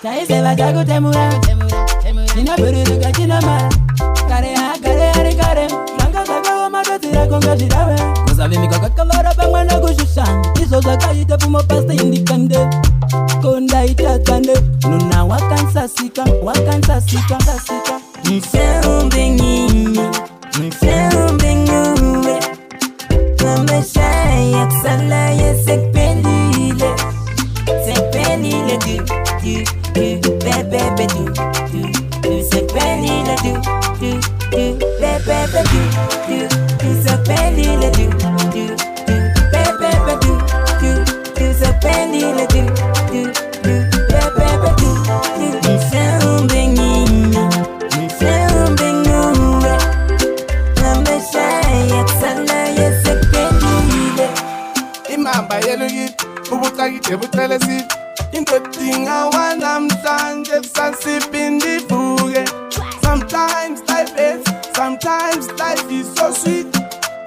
Chai se va jago temura. Nina buru duga china mara. Kare kare. Nanga saga mado tira konga shirawe. Kosavi mi kaka kavara bangwa na kushushan. Iso zaka ite pumo pasta indikande. Konda ita kande. Nuna wakansa sika. Mfeumbengini. Mama shy aksala ye sekpendile. Sekpendile du. Bebe du. Sekpendile du. Bebe du. Sekpendile du. Bebe du. Sekpendile du. Bebe du. Mfeumbengini. Mama shy aksala ye sekpendile. Imamba yelugi, ubutaki tebutelesi. Intotinga wanamhlanje kusasipindi fuge. Sometimes life is so sweet.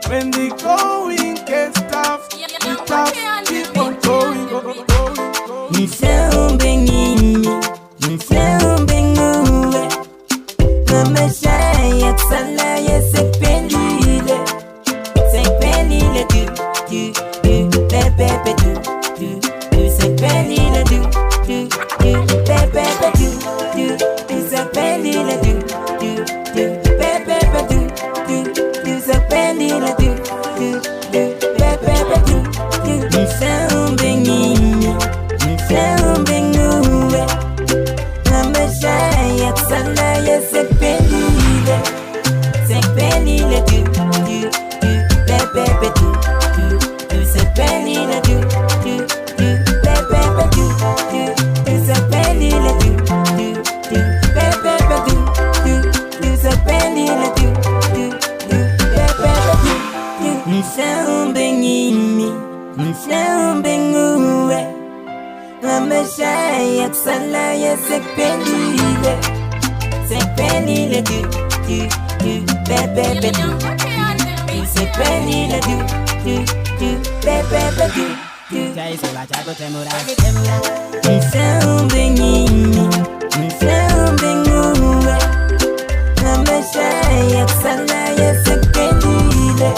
When the going gets tough, keep on going. Mfeumbengini. Mama shy aksala ye sekpendile. Sekpendile du. Bebe du. Sekpendile du. Bebe du. Sekpendile du. Bebe du. Sekpendile du. Bebe du. Mfeumbengini. Mama shy aksala ye sekpendile. Sekpendile du. Bebe du. Sekpendile du. Bebe du. Sekpendile du. Bebe du. Sekpendile du. Bebe du. Mfeumbengini. Mama shy aksala ye sekpendile. Sekpendile du. Bebe du. Sekpendile du. Bebe du. Chai se va jago temura. Mfeumbengini. Mama shy aksala ye sekpendile.